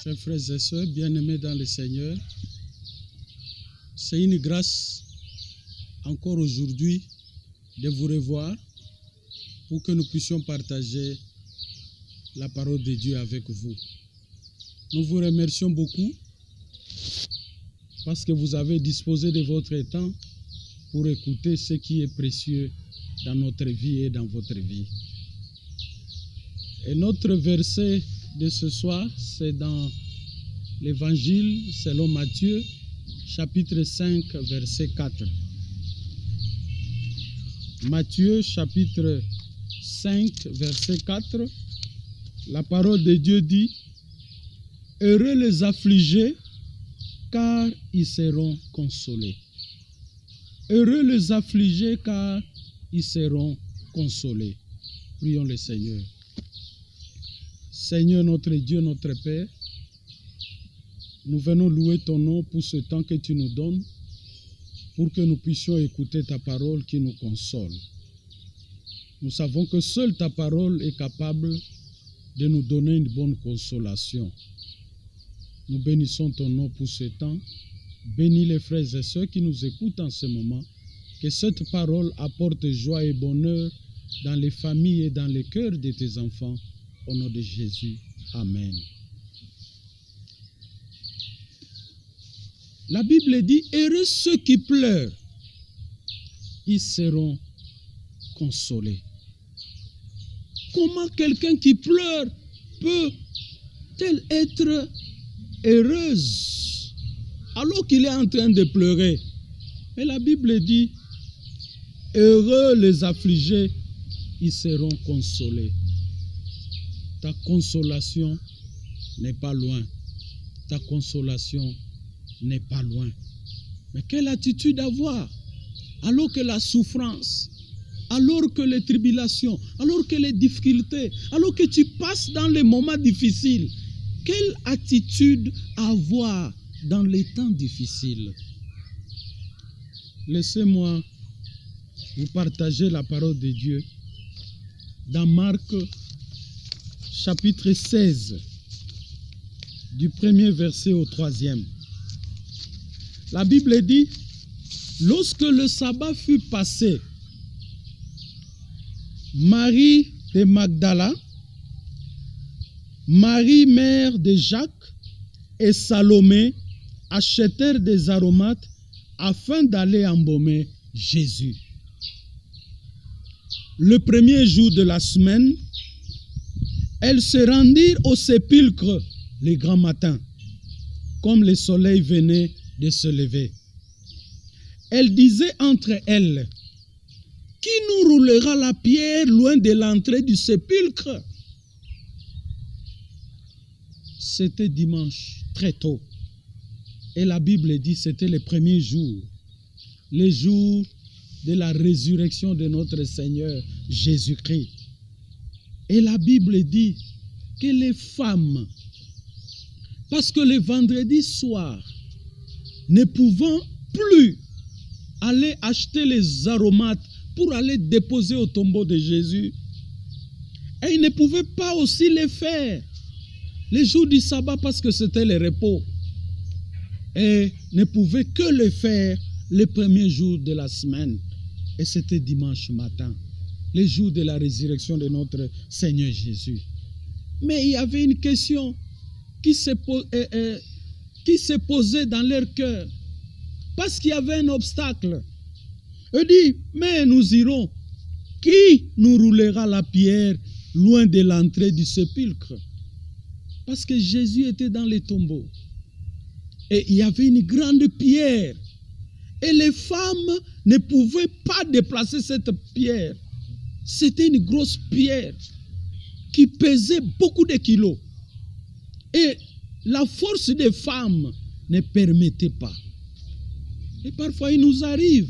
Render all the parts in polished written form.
Chers frères et sœurs, bien-aimés dans le Seigneur, c'est une grâce encore aujourd'hui de vous revoir pour que nous puissions partager la parole de Dieu avec vous. Nous vous remercions beaucoup parce que vous avez disposé de votre temps pour écouter ce qui est précieux dans notre vie et dans votre vie. Et notre verset de ce soir, c'est dans l'Évangile selon Matthieu, chapitre 5, verset 4. Matthieu, chapitre 5, verset 4, la parole de Dieu dit « Heureux les affligés, car ils seront consolés. » Heureux les affligés, car ils seront consolés. Prions le Seigneur. Seigneur notre Dieu, notre Père, nous venons louer ton nom pour ce temps que tu nous donnes, pour que nous puissions écouter ta parole qui nous console. Nous savons que seule ta parole est capable de nous donner une bonne consolation. Nous bénissons ton nom pour ce temps. Bénis les frères et sœurs qui nous écoutent en ce moment. Que cette parole apporte joie et bonheur dans les familles et dans les cœurs de tes enfants. Au nom de Jésus. Amen. La Bible dit, heureux ceux qui pleurent, ils seront consolés. Comment quelqu'un qui pleure peut-elle être heureuse alors qu'il est en train de pleurer? Mais la Bible dit, heureux les affligés, ils seront consolés. Ta consolation n'est pas loin. Ta consolation n'est pas loin. Mais quelle attitude avoir alors que la souffrance, alors que les tribulations, alors que les difficultés, alors que tu passes dans les moments difficiles, quelle attitude avoir dans les temps difficiles? Laissez-moi vous partager la parole de Dieu dans Marc chapitre 16, du premier verset au 3e. La Bible dit, lorsque le sabbat fut passé, Marie de Magdala, Marie mère de Jacques et Salomé achetèrent des aromates afin d'aller embaumer Jésus. Le premier jour de la semaine, elles se rendirent au sépulcre le grand matin, comme le soleil venait de se lever. Elles disaient entre elles, qui nous roulera la pierre loin de l'entrée du sépulcre? C'était dimanche, très tôt. Et la Bible dit, c'était le premier jour, le jour de la résurrection de notre Seigneur Jésus-Christ. Et la Bible dit que les femmes, parce que le vendredi soir, ne pouvant plus aller acheter les aromates pour aller déposer au tombeau de Jésus, et ils ne pouvaient pas aussi les faire les jours du sabbat parce que c'était le repos, et ne pouvaient que le faire le premier jour de la semaine, et c'était dimanche matin, le jour de la résurrection de notre Seigneur Jésus. Mais il y avait une question qui se posait dans leur cœur, parce qu'il y avait un obstacle. Il dit, mais nous irons. Qui nous roulera la pierre loin de l'entrée du sépulcre? Parce que Jésus était dans les tombeaux. Et il y avait une grande pierre. Et les femmes ne pouvaient pas déplacer cette pierre. C'était une grosse pierre qui pesait beaucoup de kilos. Et la force des femmes ne permettait pas. Et parfois, il nous arrive,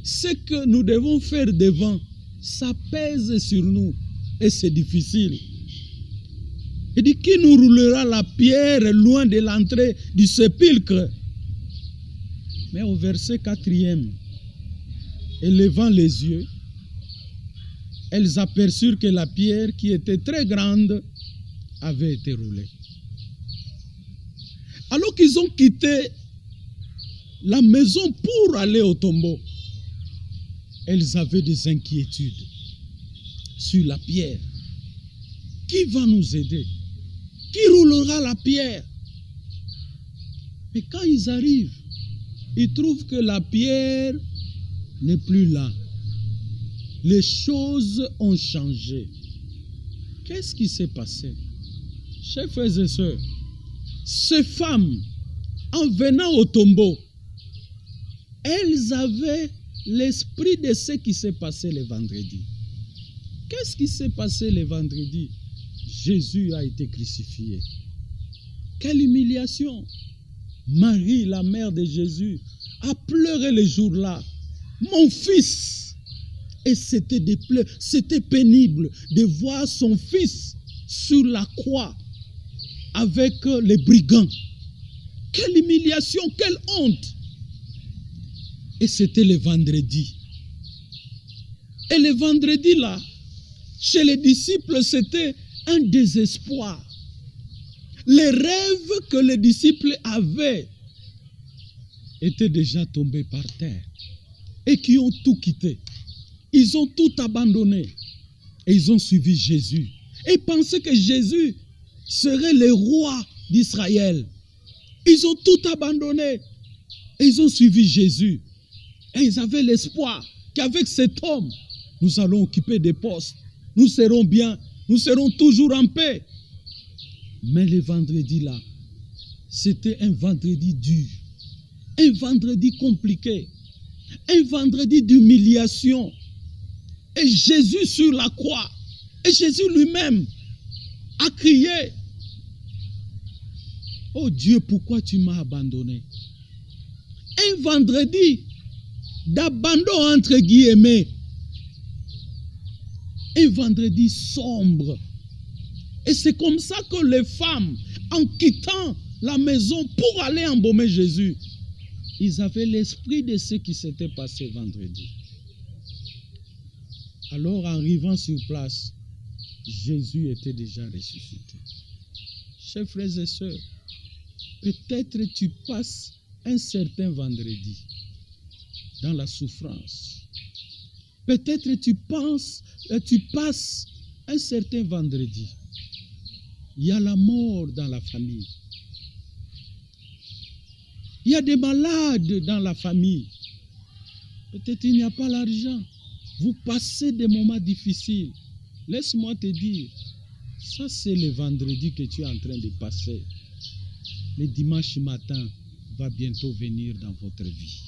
ce que nous devons faire devant, ça pèse sur nous. Et c'est difficile. Il dit, qui nous roulera la pierre loin de l'entrée du sépulcre? Mais au verset 4e, élevant les yeux, elles aperçurent que la pierre qui était très grande avait été roulée. Alors qu'ils ont quitté la maison pour aller au tombeau, elles avaient des inquiétudes sur la pierre. Qui va nous aider? Qui roulera la pierre? Mais quand ils arrivent, ils trouvent que la pierre n'est plus là. Les choses ont changé. Qu'est-ce qui s'est passé? Chers frères et sœurs, ces femmes, en venant au tombeau, elles avaient l'esprit de ce qui s'est passé le vendredi. Qu'est-ce qui s'est passé le vendredi? Jésus a été crucifié. Quelle humiliation! Marie, la mère de Jésus, a pleuré le jour-là. Mon fils! Et c'était des pleurs, c'était pénible de voir son fils sur la croix avec les brigands. Quelle humiliation, quelle honte! Et c'était le vendredi. Et le vendredi là, chez les disciples, c'était un désespoir. Les rêves que les disciples avaient étaient déjà tombés par terre et qui ont tout quitté. Ils ont tout abandonné et ils ont suivi Jésus. Et pensaient que Jésus serait le roi d'Israël. Ils ont tout abandonné et ils ont suivi Jésus. Et ils avaient l'espoir qu'avec cet homme, nous allons occuper des postes. Nous serons bien, nous serons toujours en paix. Mais le vendredi là, c'était un vendredi dur, un vendredi compliqué, un vendredi d'humiliation. Et Jésus sur la croix, et Jésus lui-même a crié, « Oh Dieu, pourquoi tu m'as abandonné ?» Un vendredi d'abandon entre guillemets, un vendredi sombre. Et c'est comme ça que les femmes, en quittant la maison pour aller embaumer Jésus, ils avaient l'esprit de ce qui s'était passé vendredi. Alors, en arrivant sur place, Jésus était déjà ressuscité. Chers frères et sœurs, peut-être tu passes un certain vendredi dans la souffrance. Peut-être tu passes un certain vendredi. Il y a la mort dans la famille. Il y a des malades dans la famille. Peut-être il n'y a pas l'argent. Vous passez des moments difficiles. Laisse-moi te dire, ça c'est le vendredi que tu es en train de passer. Le dimanche matin va bientôt venir dans votre vie.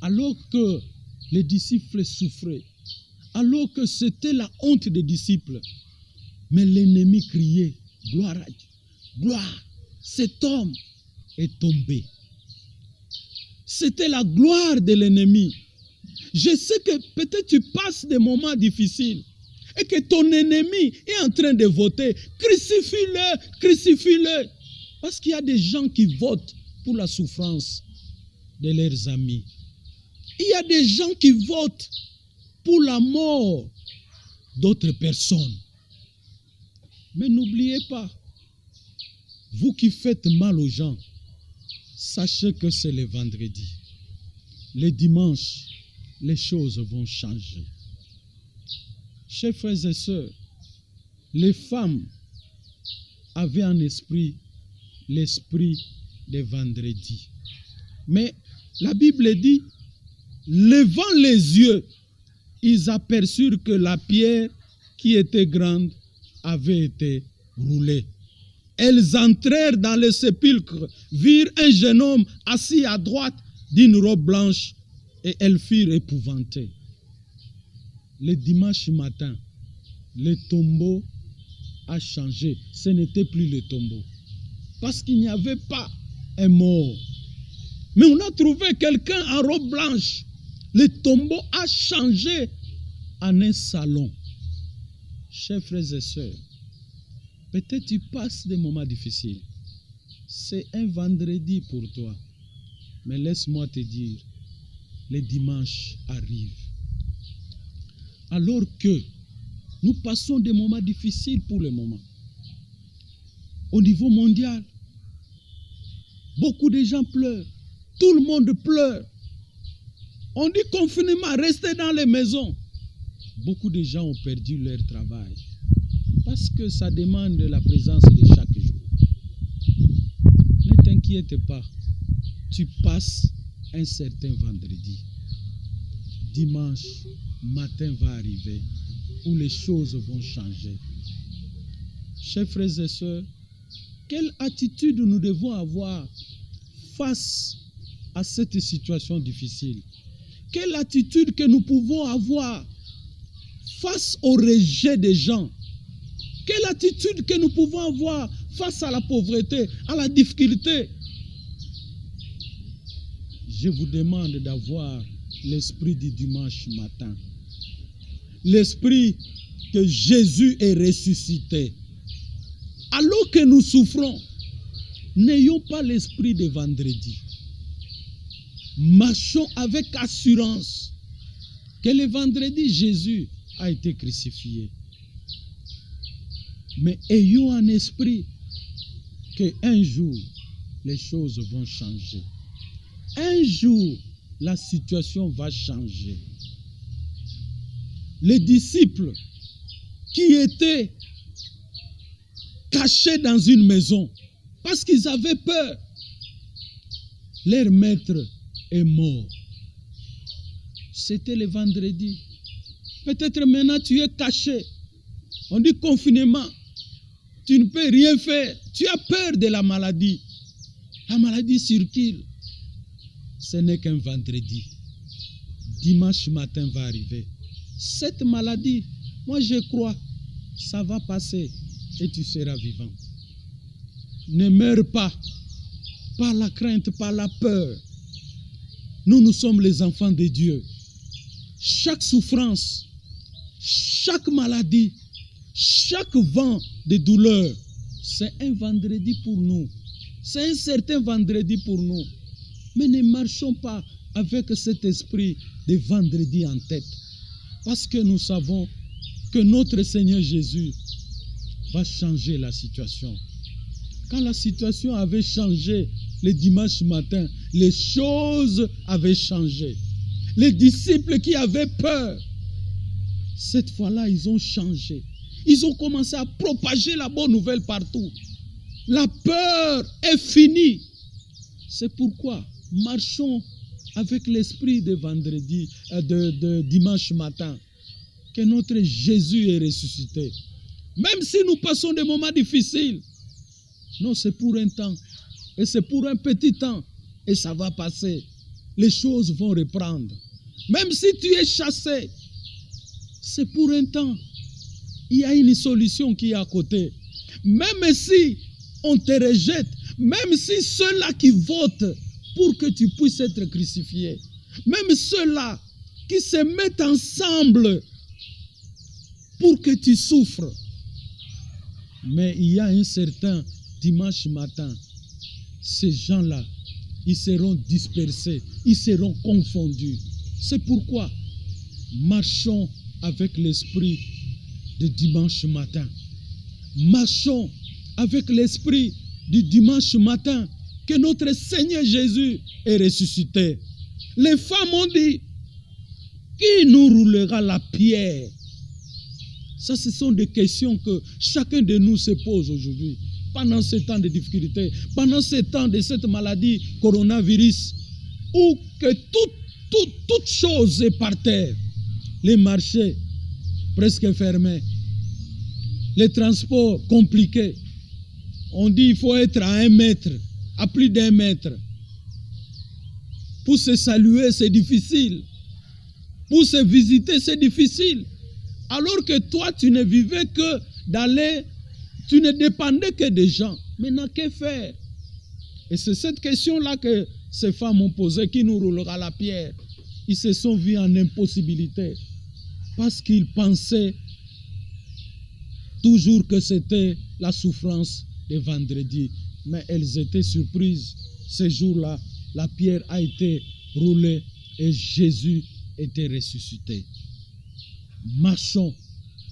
Alors que les disciples souffraient, alors que c'était la honte des disciples, mais l'ennemi criait, gloire à Dieu, gloire, cet homme est tombé. C'était la gloire de l'ennemi. Je sais que peut-être tu passes des moments difficiles et que ton ennemi est en train de voter. Crucifie-le, crucifie-le. Parce qu'il y a des gens qui votent pour la souffrance de leurs amis. Il y a des gens qui votent pour la mort d'autres personnes. Mais n'oubliez pas, vous qui faites mal aux gens, sachez que c'est le vendredi. Le dimanche, les choses vont changer. Chers frères et sœurs, les femmes avaient en esprit l'esprit de vendredi. Mais la Bible dit, levant les yeux, ils aperçurent que la pierre qui était grande avait été roulée. Elles entrèrent dans le sépulcre, virent un jeune homme assis à droite d'une robe blanche et elles furent épouvantées. Le dimanche matin, le tombeau a changé. Ce n'était plus le tombeau. Parce qu'il n'y avait pas un mort. Mais on a trouvé quelqu'un en robe blanche. Le tombeau a changé en un salon. Chers frères et sœurs, peut-être tu passes des moments difficiles. C'est un vendredi pour toi. Mais laisse-moi te dire, le dimanche arrive. Alors que nous passons des moments difficiles pour le moment. Au niveau mondial, Beaucoup de gens pleurent. Tout le monde pleure. On dit confinement, restez dans les maisons. Beaucoup de gens ont perdu leur travail parce que ça demande la présence de chaque jour. Ne t'inquiète pas, tu passes un certain vendredi. Dimanche matin va arriver où les choses vont changer. Chers frères et sœurs, quelle attitude nous devons avoir face à cette situation difficile? Quelle attitude que nous pouvons avoir face au rejet des gens? Quelle attitude que nous pouvons avoir face à la pauvreté, à la difficulté? Je vous demande d'avoir l'esprit du dimanche matin. L'esprit que Jésus est ressuscité. Alors que nous souffrons, n'ayons pas l'esprit de vendredi. Marchons avec assurance que le vendredi, Jésus a été crucifié. Mais ayons un esprit qu'un jour, les choses vont changer. Un jour, la situation va changer. Les disciples qui étaient cachés dans une maison parce qu'ils avaient peur, leur maître est mort. C'était le vendredi. Peut-être maintenant tu es caché. On dit confinement. Tu ne peux rien faire. Tu as peur de la maladie. La maladie circule. Ce n'est qu'un vendredi. Dimanche matin va arriver. Cette maladie, moi je crois, ça va passer et tu seras vivant. Ne meurs pas par la crainte, par la peur. Nous sommes les enfants de Dieu. Chaque souffrance, chaque maladie, chaque vent de douleur, c'est un vendredi pour nous. C'est un certain vendredi pour nous. Mais ne marchons pas avec cet esprit de vendredi en tête. Parce que nous savons que notre Seigneur Jésus va changer la situation. Quand la situation avait changé le dimanche matin, les choses avaient changé. Les disciples qui avaient peur, cette fois-là, ils ont changé. Ils ont commencé à propager la bonne nouvelle partout. La peur est finie. C'est pourquoi marchons avec l'esprit de vendredi, de dimanche matin, que notre Jésus est ressuscité. Même si nous passons des moments difficiles, non, c'est pour un temps. Et c'est pour un petit temps. Et ça va passer. Les choses vont reprendre. Même si tu es chassé, c'est pour un temps. Il y a une solution qui est à côté. Même si on te rejette, même si ceux-là qui votent pour que tu puisses être crucifié, même ceux-là qui se mettent ensemble pour que tu souffres. Mais il y a un certain dimanche matin, ces gens-là, ils seront dispersés, ils seront confondus. C'est pourquoi marchons avec l'esprit de dimanche matin. Marchons avec l'esprit du dimanche matin que notre Seigneur Jésus est ressuscité. Les femmes ont dit, qui nous roulera la pierre? Ça, ce sont des questions que chacun de nous se pose aujourd'hui. Pendant ce temps de difficulté, pendant ce temps de cette maladie coronavirus, où que toute chose est par terre. Les marchés presque fermés, les transports compliqués. On dit qu'il faut être à 1 mètre, à plus d'1 mètre. Pour se saluer, c'est difficile. Pour se visiter, c'est difficile. Alors que toi, tu ne vivais que d'aller, tu ne dépendais que des gens. Maintenant, que faire? Et c'est cette question-là que ces femmes ont posée, qui nous roulera la pierre. Ils se sont vus en impossibilité parce qu'ils pensaient toujours que c'était la souffrance de vendredi. Mais elles étaient surprises. Ce jour-là, la pierre a été roulée et Jésus était ressuscité. Marchons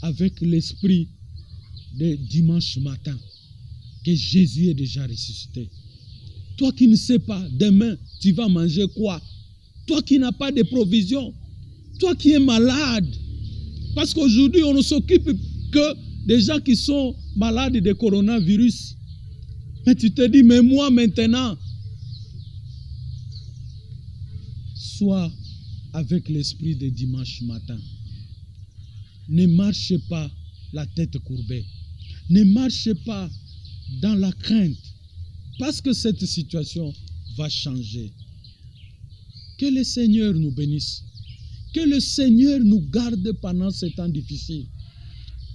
avec l'esprit de dimanche matin, que Jésus est déjà ressuscité. Toi qui ne sais pas, demain, tu vas manger quoi? Toi qui n'as pas de provisions. Toi qui es malade. Parce qu'aujourd'hui, on ne s'occupe que des gens qui sont malades de coronavirus. Mais tu te dis, mais moi maintenant, sois avec l'esprit de dimanche matin. Ne marche pas la tête courbée. Ne marche pas dans la crainte. Parce que cette situation va changer. Que le Seigneur nous bénisse. Que le Seigneur nous garde pendant ces temps difficiles.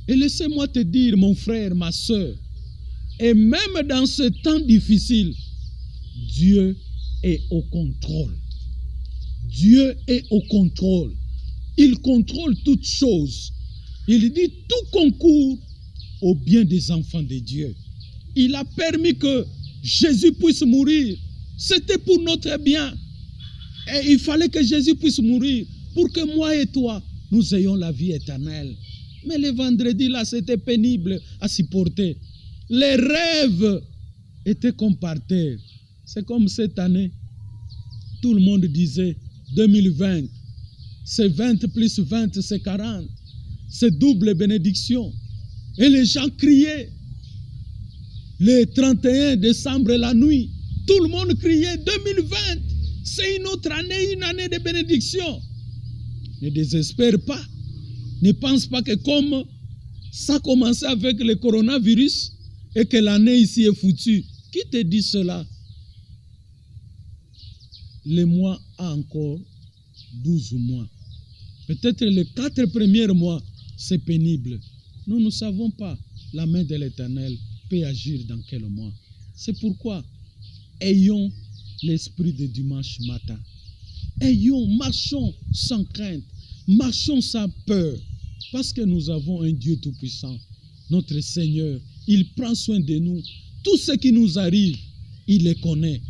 Et laissez-moi te dire, mon frère, ma soeur, et même dans ce temps difficile, Dieu est au contrôle. Dieu est au contrôle. Il contrôle toutes choses. Il dit tout concourt au bien des enfants de Dieu. Il a permis que Jésus puisse mourir. C'était pour notre bien. Et il fallait que Jésus puisse mourir pour que moi et toi, nous ayons la vie éternelle. Mais le vendredi, là, c'était pénible à supporter. Les rêves étaient comme par terre. C'est comme cette année. Tout le monde disait 2020, c'est 20 plus 20, c'est 40. C'est double bénédiction. Et les gens criaient. Le 31 décembre, la nuit, tout le monde criait 2020. C'est une autre année, une année de bénédiction. Ne désespère pas. Ne pense pas que comme ça a commencé avec le coronavirus et que l'année ici est foutue. Qui te dit cela? Le mois a encore 12 mois. Peut-être les 4 premiers mois, c'est pénible. Nous ne savons pas. La main de l'Éternel peut agir dans quel mois. C'est pourquoi, ayons l'esprit de dimanche matin. Marchons sans crainte. Marchons sans peur. Parce que nous avons un Dieu tout-puissant. Notre Seigneur, il prend soin de nous. Tout ce qui nous arrive, il les connaît.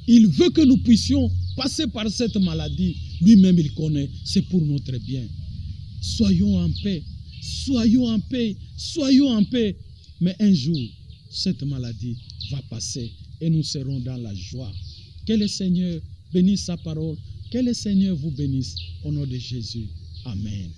Il veut que nous puissions passer par cette maladie. Lui-même, il connaît. C'est pour notre bien. Soyons en paix. Soyons en paix. Soyons en paix. Mais un jour, cette maladie va passer et nous serons dans la joie. Que le Seigneur bénisse sa parole. Que le Seigneur vous bénisse au nom de Jésus. Amen.